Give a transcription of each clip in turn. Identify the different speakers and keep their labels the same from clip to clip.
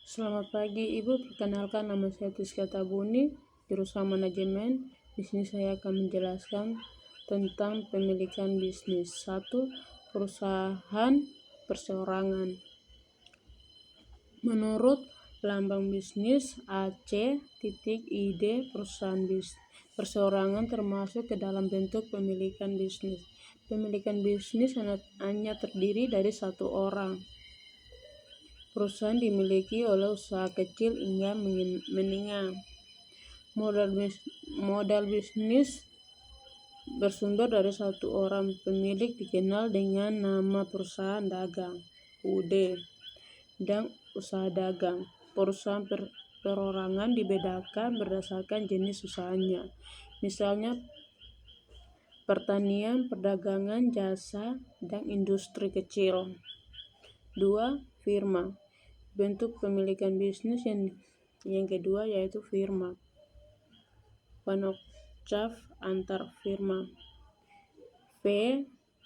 Speaker 1: Selamat pagi Ibu, perkenalkan nama saya Tiska Tabuni, jurusan manajemen. Di sini saya akan menjelaskan tentang pemilikan bisnis. 1. Perusahaan perseorangan. Menurut lambang bisnis AC.ID, perusahaan perseorangan termasuk ke dalam bentuk pemilikan bisnis. Pemilikan bisnis hanya terdiri dari satu orang. Perusahaan dimiliki oleh usaha kecil hingga menengah. Modal bisnis bersumber dari satu orang pemilik dikenal dengan nama perusahaan dagang (UD) dan usaha dagang. Perusahaan perorangan dibedakan berdasarkan jenis usahanya. Misalnya pertanian, perdagangan, jasa, dan industri kecil. 2. Firma. Bentuk pemilikan bisnis yang kedua yaitu firma. Penocaf antar firma. V.O.F.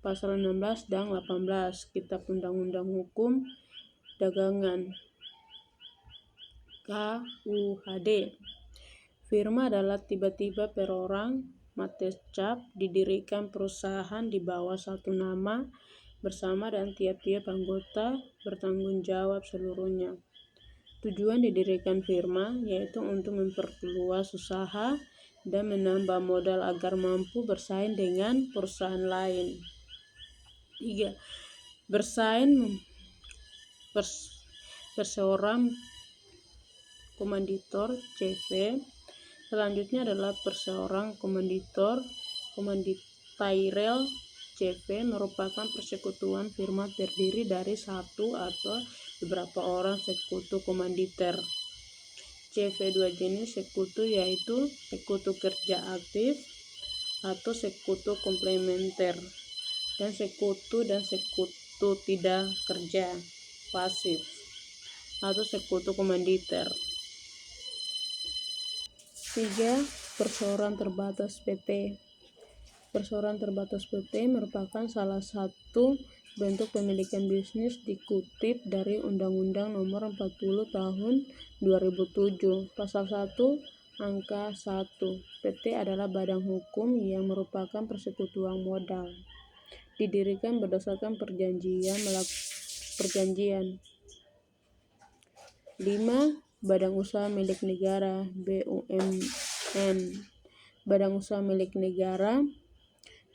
Speaker 1: Pasal 16 dan 18 Kitab Undang-Undang Hukum Dagangan KUHD. Firma adalah tiba-tiba perorang matecap didirikan perusahaan di bawah satu nama bersama dan tiap-tiap anggota bertanggung jawab seluruhnya. Tujuan didirikan firma yaitu untuk memperluas usaha dan menambah modal agar mampu bersaing dengan perusahaan lain. 3. Bersaing perseorangan komanditor CV. Selanjutnya adalah perseorangan komanditairel CV merupakan persekutuan firma terdiri dari satu atau beberapa orang sekutu komanditer. CV dua jenis sekutu yaitu sekutu kerja aktif atau sekutu komplementer dan sekutu tidak kerja pasif atau sekutu komanditer. 3. Perseorangan terbatas PT. Perseorangan terbatas PT merupakan salah satu bentuk pemilikan bisnis dikutip dari Undang-Undang Nomor 40 Tahun 2007, Pasal 1, Angka 1. PT adalah badan hukum yang merupakan persekutuan modal. Didirikan berdasarkan perjanjian. 5. Badan Usaha Milik Negara BUMN. Badan Usaha Milik Negara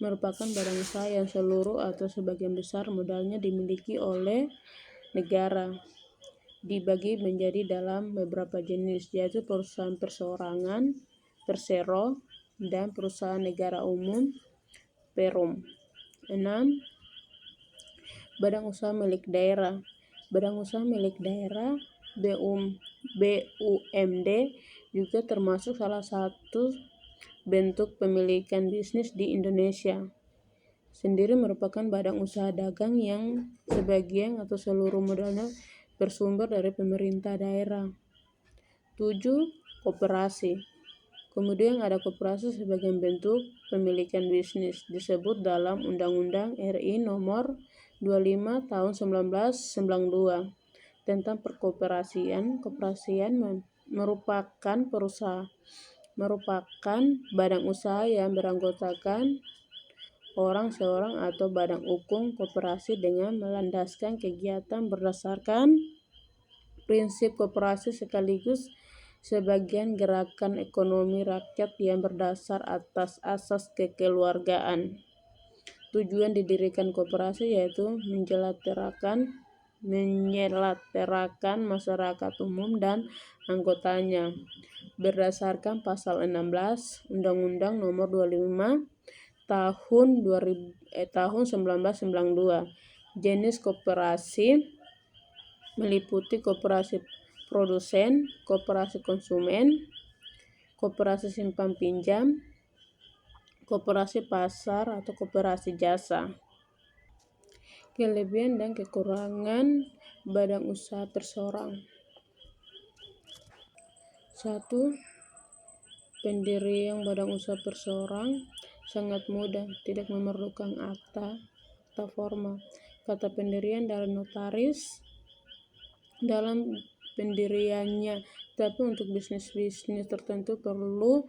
Speaker 1: merupakan badan usaha yang seluruh atau sebagian besar modalnya dimiliki oleh negara. Dibagi menjadi dalam beberapa jenis, yaitu perusahaan perseorangan (persero) dan perusahaan negara umum (perum). 6. Badan Usaha Milik Daerah. Badan Usaha Milik Daerah BUMD juga termasuk salah satu bentuk pemilikan bisnis di Indonesia. Sendiri merupakan badan usaha dagang yang sebagian atau seluruh modalnya bersumber dari pemerintah daerah. 7. Koperasi. Kemudian ada koperasi sebagai bentuk pemilikan bisnis disebut dalam Undang-Undang RI Nomor 25 Tahun 1992 tentang perkoperasian. Koperasian merupakan badan usaha yang beranggotakan orang seorang atau badan hukum koperasi dengan melandaskan kegiatan berdasarkan prinsip koperasi sekaligus sebagian gerakan ekonomi rakyat yang berdasar atas asas kekeluargaan. Tujuan didirikan koperasi yaitu menyelaterakan masyarakat umum dan anggotanya berdasarkan Pasal 16 Undang-Undang Nomor 25 Tahun 1992. Jenis koperasi meliputi koperasi produsen, koperasi konsumen, koperasi simpan pinjam, koperasi pasar atau koperasi jasa. Kelebihan dan kekurangan badan usaha perseorangan. 1. Pendirian badan usaha perseorangan sangat mudah, tidak memerlukan akta formal. kata pendirian dari notaris dalam pendiriannya, tapi untuk bisnis-bisnis tertentu perlu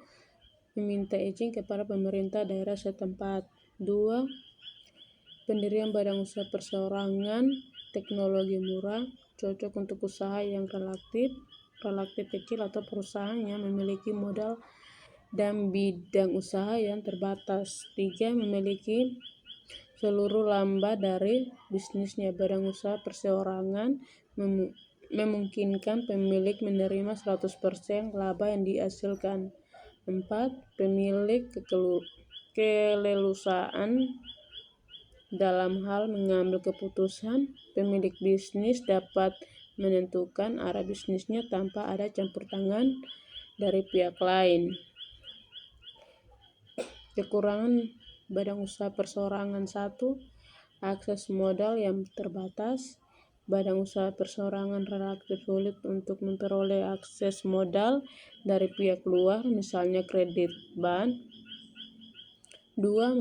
Speaker 1: meminta izin kepada pemerintah daerah setempat. 2. Pendirian badan usaha perseorangan, teknologi murah, cocok untuk usaha yang relatif kecil atau perusahaan yang memiliki modal dan bidang usaha yang terbatas. 3. Memiliki seluruh laba dari bisnisnya. Badan usaha perseorangan memungkinkan pemilik menerima 100% laba yang dihasilkan. 4. Pemilik keleluasaan dalam hal mengambil keputusan. Pemilik bisnis dapat menentukan arah bisnisnya tanpa ada campur tangan dari pihak lain. Kekurangan badan usaha perseorangan. 1. Akses modal yang terbatas. Badan usaha perseorangan relatif sulit untuk memperoleh akses modal dari pihak luar, misalnya kredit bank. 2.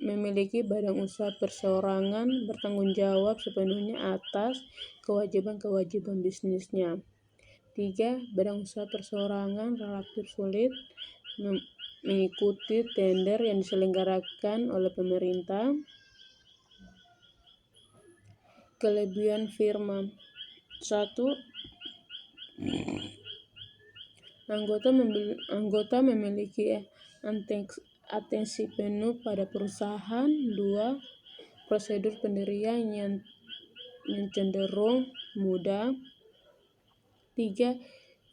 Speaker 1: Memiliki badan usaha perseorangan bertanggung jawab sepenuhnya atas kewajiban-kewajiban bisnisnya. 3. Badan usaha perseorangan relatif sulit mengikuti tender yang diselenggarakan oleh pemerintah. Kelebihan firma. 1. Anggota memiliki atensi penuh pada perusahaan. 2. Prosedur pendirian yang cenderung mudah. 3.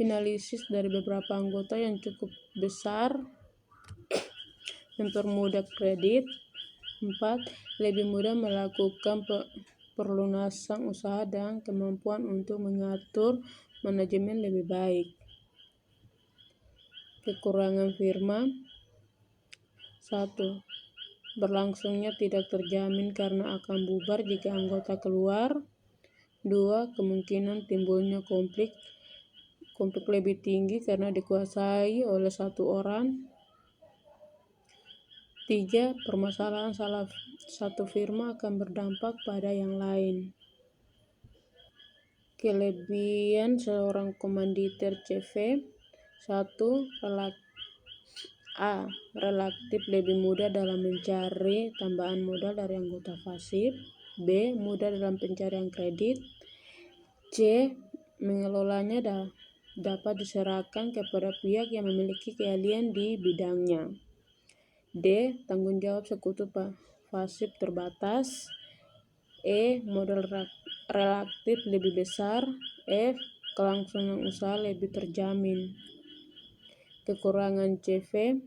Speaker 1: Analisis dari beberapa anggota yang cukup besar mempermudah kredit. 4. Lebih mudah melakukan perlunasan usaha dan kemampuan untuk mengatur manajemen lebih baik. Kekurangan firma. 1. Berlangsungnya tidak terjamin karena akan bubar jika anggota keluar. 2. Kemungkinan timbulnya konflik lebih tinggi karena dikuasai oleh satu orang. 3. Permasalahan salah satu firma akan berdampak pada yang lain. Kelebihan seorang komanditer CV. 1. Relatif lebih mudah dalam mencari tambahan modal dari anggota pasif. B. Mudah dalam pencarian kredit. C. Mengelolanya dapat diserahkan kepada pihak yang memiliki keahlian di bidangnya. D. Tanggung jawab sekutu pasif terbatas. E. Modal relatif lebih besar. F. Kelangsungan usaha lebih terjamin. Kekurangan CV.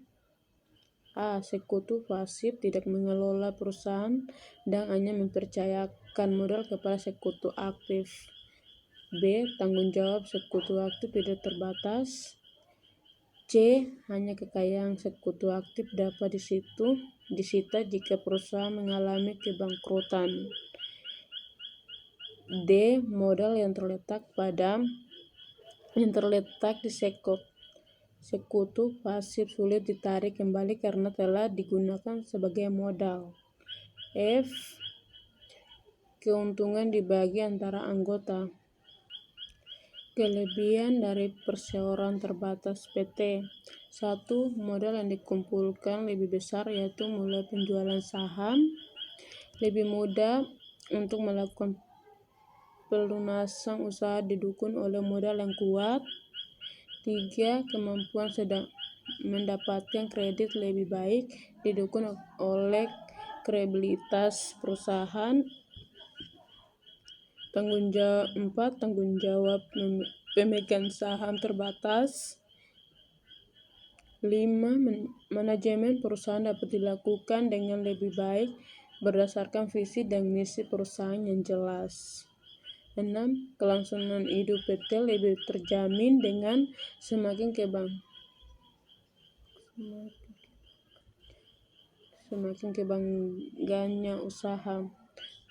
Speaker 1: A. Sekutu pasif tidak mengelola perusahaan dan hanya mempercayakan modal kepada sekutu aktif. B. Tanggung jawab sekutu aktif tidak terbatas. C. Hanya kekayaan sekutu aktif dapat disita jika perusahaan mengalami kebangkrutan. D. Modal yang terletak di sekutu pasif sulit ditarik kembali karena telah digunakan sebagai modal. F. Keuntungan dibagi antara anggota. Kelebihan dari perseorangan terbatas PT. 1. Modal yang dikumpulkan lebih besar, yaitu mulai penjualan saham. Lebih mudah untuk melakukan pelunasan usaha didukung oleh modal yang kuat. 3. Kemampuan mendapatkan kredit lebih baik didukung oleh kredibilitas perusahaan. 4. Tanggung jawab pemegang saham terbatas. 5. Manajemen perusahaan dapat dilakukan dengan lebih baik berdasarkan visi dan misi perusahaan yang jelas. 6. Kelangsungan hidup PT lebih terjamin dengan semakin kebanggaannya usaha.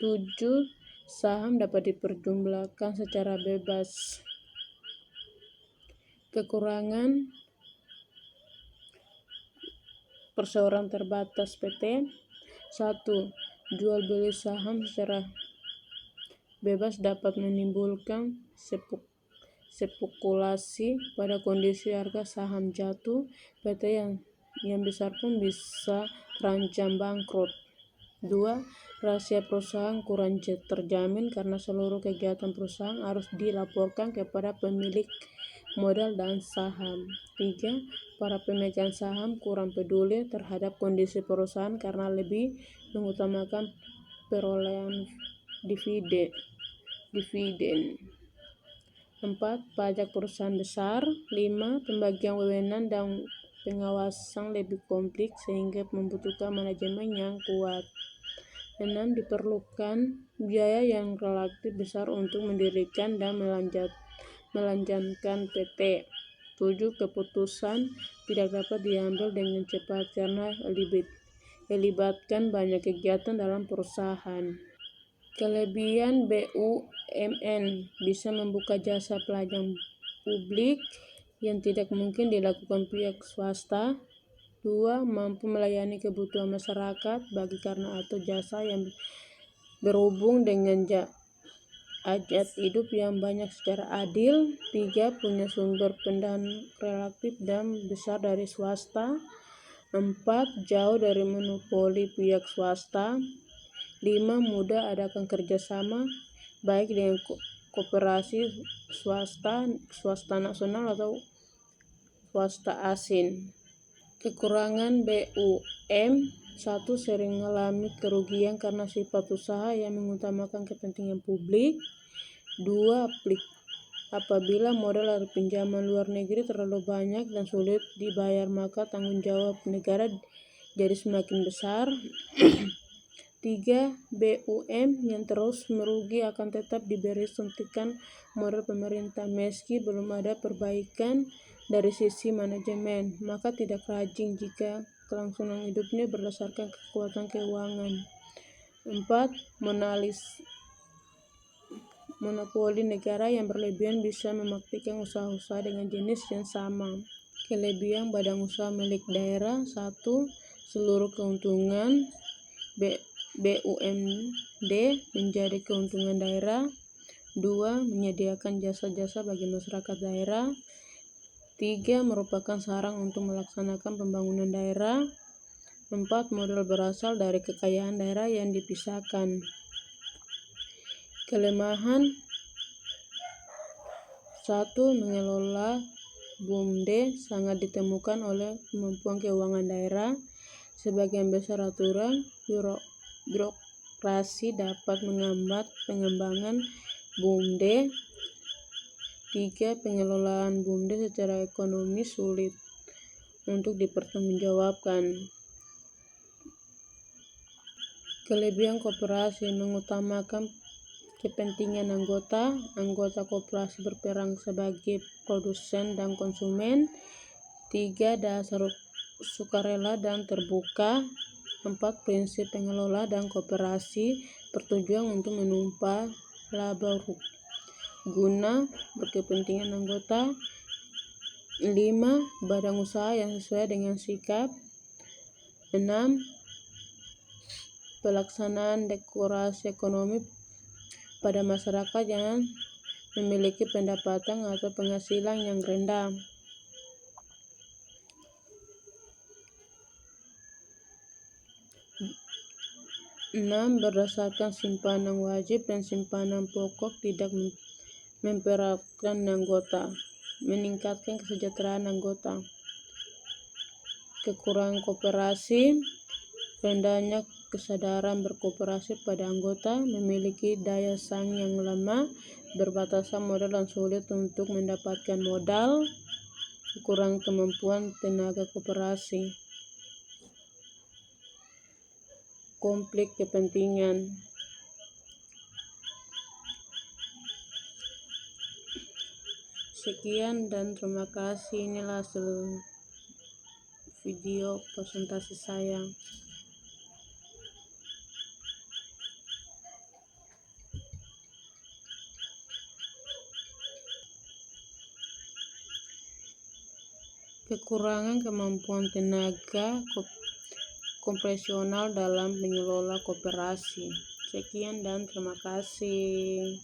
Speaker 1: 7. Saham dapat diperjumlahkan secara bebas. Kekurangan perseorangan terbatas PT. 1. Jual beli saham secara bebas dapat menimbulkan spekulasi pada kondisi harga saham jatuh. PT yang besar pun bisa terancam bangkrut. 2. Rahasia perusahaan kurang terjamin karena seluruh kegiatan perusahaan harus dilaporkan kepada pemilik modal dan saham. 3. Para pemegang saham kurang peduli terhadap kondisi perusahaan karena lebih mengutamakan perolehan dividen. 4. Pajak perusahaan besar. 5. Pembagian wewenang dan pengawasan lebih kompleks sehingga membutuhkan manajemen yang kuat. 6. Diperlukan biaya yang relatif besar untuk mendirikan dan melanjutkan PT. 7. Keputusan tidak dapat diambil dengan cepat karena melibatkan banyak kegiatan dalam perusahaan. Kelebihan BUMN: bisa membuka jasa pelayanan publik yang tidak mungkin dilakukan pihak swasta. 2. Mampu melayani kebutuhan masyarakat bagi karena atau jasa yang berhubung dengan hajat hidup yang banyak secara adil. 3. Punya sumber pendanaan relatif dan besar dari swasta. 4. Jauh dari monopoli pihak swasta. 5. Mudah adakan kerjasama baik dengan koperasi swasta nasional atau swasta asing. Kekurangan BUM: 1. Sering mengalami kerugian karena sifat usaha yang mengutamakan kepentingan publik. 2. Apabila modal dari pinjaman luar negeri terlalu banyak dan sulit dibayar, maka tanggung jawab negara jadi semakin besar. 3. BUM yang terus merugi akan tetap diberi suntikan modal pemerintah meski belum ada perbaikan dari sisi manajemen, maka tidak rajin jika kelangsungan hidupnya berdasarkan kekuatan keuangan. 4. Monopoli negara yang berlebihan bisa mematikan usaha-usaha dengan jenis yang sama. Kelebihan badan usaha milik daerah: 1. Seluruh keuntungan BUMD menjadi keuntungan daerah. 2. Menyediakan jasa-jasa bagi masyarakat daerah. 3. Merupakan sarang untuk melaksanakan pembangunan daerah. 4. Modal berasal dari kekayaan daerah yang dipisahkan. Kelemahan: 1. Mengelola BUMD sangat ditemukan oleh kemampuan keuangan daerah. Sebagian besar aturan birokrasi dapat menghambat pengembangan BUMD. 3. Pengelolaan BUMD secara ekonomi sulit untuk dipertanggungjawabkan. Kelebihan koperasi: mengutamakan kepentingan anggota. Anggota koperasi berperan sebagai produsen dan konsumen. 3. Dasar sukarela dan terbuka. 4. Prinsip pengelola dan koperasi bertujuan untuk menumpas laba guna berkepentingan anggota. 5. Badan usaha yang sesuai dengan sikap. 6. Pelaksanaan demokrasi ekonomi pada masyarakat yang memiliki pendapatan atau penghasilan yang rendah. 6. Berdasarkan simpanan wajib dan simpanan pokok, tidak memperatkan anggota, meningkatkan kesejahteraan anggota. Kekurangan koperasi: rendahnya kesadaran berkoperasi pada anggota, memiliki daya saing yang lemah, berbatasan modal dan sulit untuk mendapatkan modal. Kekurangan kemampuan tenaga koperasi. Konflik kepentingan. Sekian dan terima kasih. Inilah hasil video presentasi saya. Kekurangan kemampuan tenaga konvensional dalam mengelola koperasi. Sekian dan terima kasih.